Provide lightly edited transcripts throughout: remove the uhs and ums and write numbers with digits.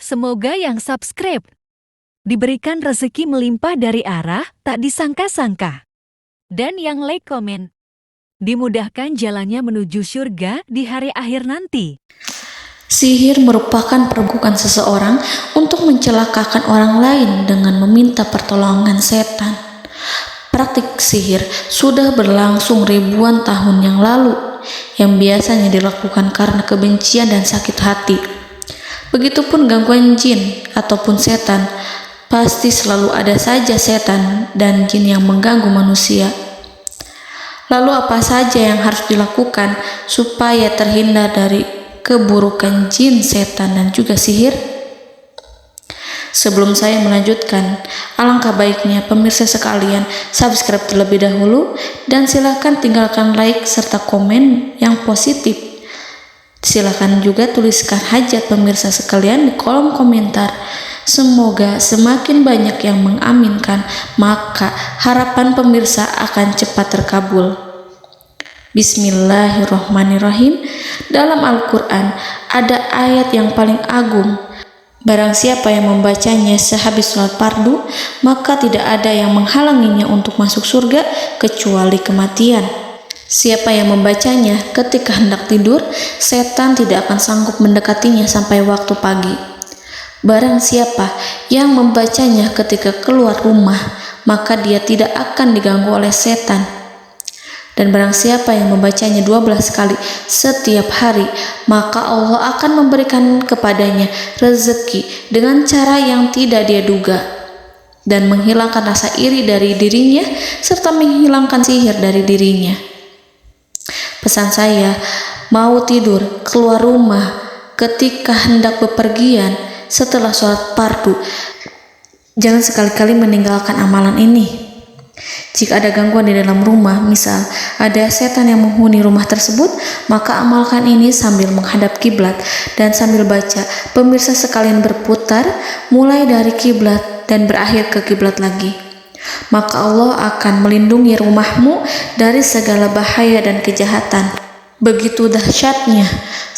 Semoga yang subscribe diberikan rezeki melimpah dari arah tak disangka-sangka. Dan yang like komen, dimudahkan jalannya menuju surga di hari akhir nanti. Sihir merupakan perbuatan seseorang untuk mencelakakan orang lain dengan meminta pertolongan setan. Praktik sihir sudah berlangsung ribuan tahun yang lalu, yang biasanya dilakukan karena kebencian dan sakit hati. Begitupun gangguan jin ataupun setan, pasti selalu ada saja setan dan jin yang mengganggu manusia. Lalu apa saja yang harus dilakukan supaya terhindar dari keburukan jin, setan, dan juga sihir? Sebelum saya melanjutkan, alangkah baiknya pemirsa sekalian subscribe terlebih dahulu dan silakan tinggalkan like serta komen yang positif. Silakan juga tuliskan hajat pemirsa sekalian di kolom komentar. Semoga semakin banyak yang mengaminkan, maka harapan pemirsa akan cepat terkabul. Bismillahirrahmanirrahim. Dalam Al-Quran ada ayat yang paling agung. Barang siapa yang membacanya sehabis sholat fardu, maka tidak ada yang menghalanginya untuk masuk surga kecuali kematian. Siapa yang membacanya ketika hendak tidur, setan tidak akan sanggup mendekatinya sampai waktu pagi. Barang siapa yang membacanya ketika keluar rumah, maka dia tidak akan diganggu oleh setan. Dan barang siapa yang membacanya 12 kali setiap hari, maka Allah akan memberikan kepadanya rezeki dengan cara yang tidak dia duga, dan menghilangkan rasa iri dari dirinya, serta menghilangkan sihir dari dirinya. Pesan saya, mau tidur, keluar rumah, ketika hendak bepergian, setelah sholat fardu, jangan sekali-kali meninggalkan amalan ini. Jika ada gangguan di dalam rumah, misal ada setan yang menghuni rumah tersebut, maka amalkan ini sambil menghadap kiblat dan sambil baca. Pemirsa sekalian berputar mulai dari kiblat dan berakhir ke kiblat lagi. Maka Allah akan melindungi rumahmu dari segala bahaya dan kejahatan. Begitu dahsyatnya,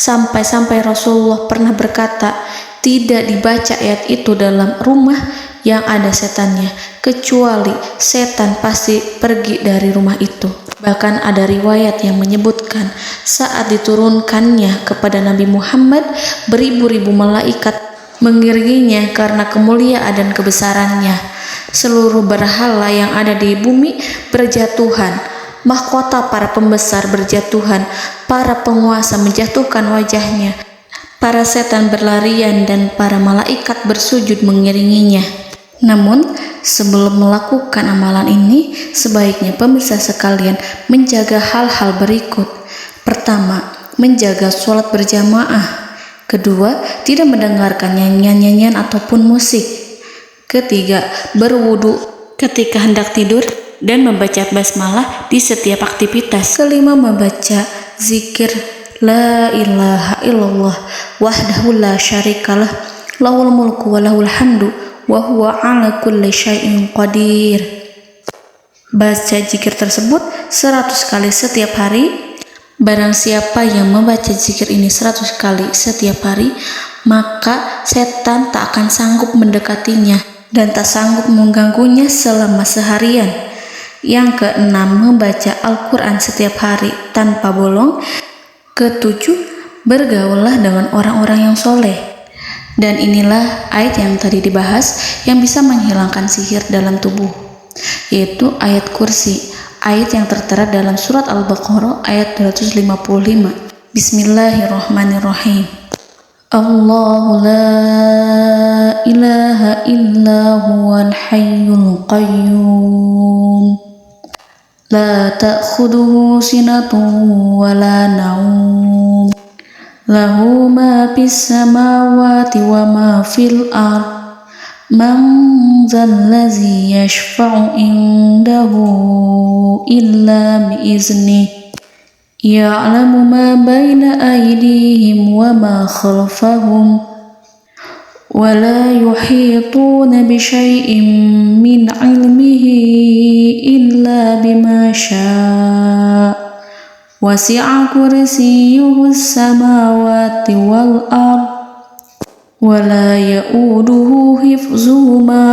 sampai-sampai Rasulullah pernah berkata, tidak dibaca ayat itu dalam rumah yang ada setannya, kecuali setan pasti pergi dari rumah itu. Bahkan ada riwayat yang menyebutkan saat diturunkannya kepada Nabi Muhammad, beribu-ribu malaikat mengiringinya karena kemuliaan dan kebesarannya. Seluruh berhala yang ada di bumi berjatuhan, mahkota para pembesar berjatuhan, para penguasa menjatuhkan wajahnya, para setan berlarian dan para malaikat bersujud mengiringinya. Namun, sebelum melakukan amalan ini, sebaiknya pemirsa sekalian menjaga hal-hal berikut. Pertama, menjaga sholat berjamaah. Kedua, tidak mendengarkan nyanyian-nyanyian ataupun musik. Ketiga, berwudu ketika hendak tidur dan membaca basmalah di setiap aktivitas. Kelima, membaca zikir La ilaha illallah wahdahu la syarikalah lahul mulku wa lahul hamdu wa huwa ala kulli syai'in qadir. Baca zikir tersebut 100 kali setiap hari. Barang siapa yang membaca zikir ini 100 kali setiap hari, maka setan tak akan sanggup mendekatinya dan tak sanggup mengganggunya selama seharian. Yang keenam, membaca Al-Quran setiap hari tanpa bolong. Ketujuh, bergaullah dengan orang-orang yang soleh. Dan inilah ayat yang tadi dibahas yang bisa menghilangkan sihir dalam tubuh, yaitu ayat kursi, ayat yang tertera dalam surat Al-Baqarah ayat 255. Bismillahirrahmanirrahim. Allahu la ilaha illa huwal hayyul qayyum la ta'khuduhu sinatun wa la naum lahu ma fis samawati wa ma fil ard man zallazi yashfa'u indahu illa bi'izni ya'lamu ma baina aydihim wa ma khalfahum wa la yuhituna bi syai'in min 'ilmihi illa bima syaa wasi'a kursiyyuhu samawati wal ard ولا يؤوده حفظهما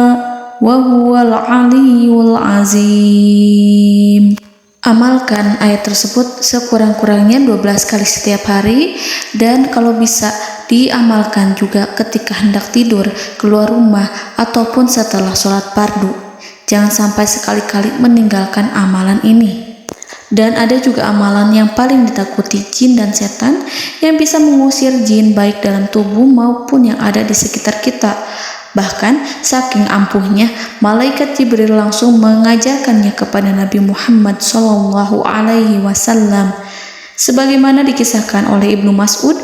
وهو العلي العظيم. Amalkan ayat tersebut sekurang-kurangnya 12 kali setiap hari, dan kalau bisa diamalkan juga ketika hendak tidur, keluar rumah, ataupun setelah sholat fardu. Jangan sampai sekali-kali meninggalkan amalan ini. Dan ada juga amalan yang paling ditakuti jin dan setan, yang bisa mengusir jin baik dalam tubuh maupun yang ada di sekitar kita. Bahkan saking ampuhnya, malaikat Jibril langsung mengajarkannya kepada Nabi Muhammad SAW. Sebagaimana dikisahkan oleh Ibnu Mas'ud,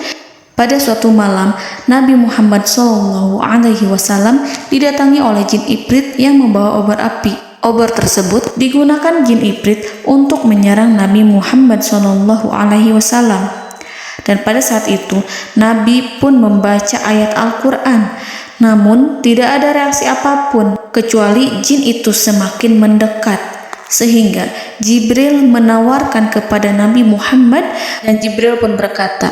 pada suatu malam Nabi Muhammad SAW didatangi oleh jin Ifrit yang membawa obor api. Obor tersebut digunakan jin Ifrit untuk menyerang Nabi Muhammad SAW. Dan pada saat itu Nabi pun membaca ayat Al-Quran. Namun tidak ada reaksi apapun, kecuali jin itu semakin mendekat. Sehingga Jibril menawarkan kepada Nabi Muhammad, dan Jibril pun berkata,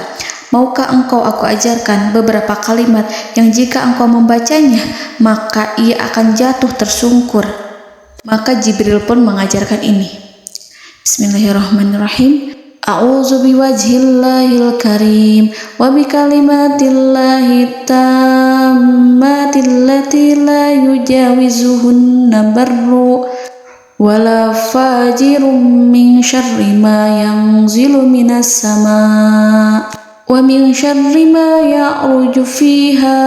"Maukah engkau aku ajarkan beberapa kalimat yang jika engkau membacanya, maka ia akan jatuh tersungkur?" Maka Jibril pun mengajarkan ini. Bismillahirrahmanirrahim. A'udzu biwajhillahil karim wa bikalimatillahi tammatil lati la yujawizuhunna barru wala fajirum min syarri ma yanzilu minas sama wa min syarri ma ya'ruju fiha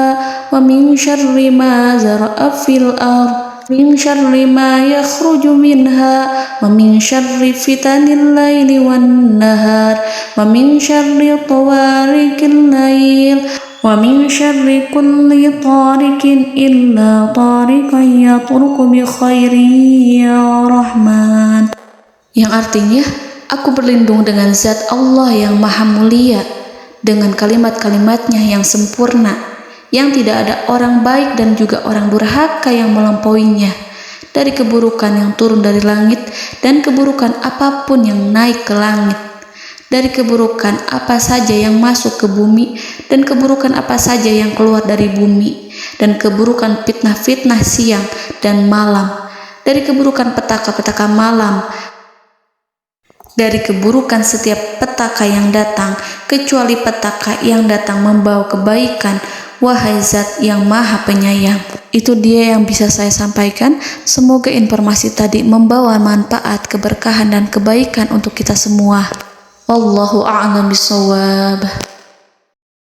wa min syarri ma zara'a fil ardh min syarri ma yakhruju minha wa min syarri fitanil laili wan nahar wa min syarri tawarikil lail wa min syarri kulli tarikin illa tarikan yatruku bi khairin ya Rahman. Yang artinya, aku berlindung dengan zat Allah yang maha mulia, dengan kalimat-kalimatnya yang sempurna, yang tidak ada orang baik dan juga orang durhaka yang melampauinya, dari keburukan yang turun dari langit dan keburukan apapun yang naik ke langit, dari keburukan apa saja yang masuk ke bumi dan keburukan apa saja yang keluar dari bumi, dan keburukan fitnah-fitnah siang dan malam, dari keburukan petaka-petaka malam, dari keburukan setiap petaka yang datang, kecuali petaka yang datang membawa kebaikan. Wahai Zat yang Maha Penyayang. Itu dia yang bisa saya sampaikan. Semoga informasi tadi membawa manfaat, keberkahan dan kebaikan untuk kita semua. Wallahu a'lam bishawab.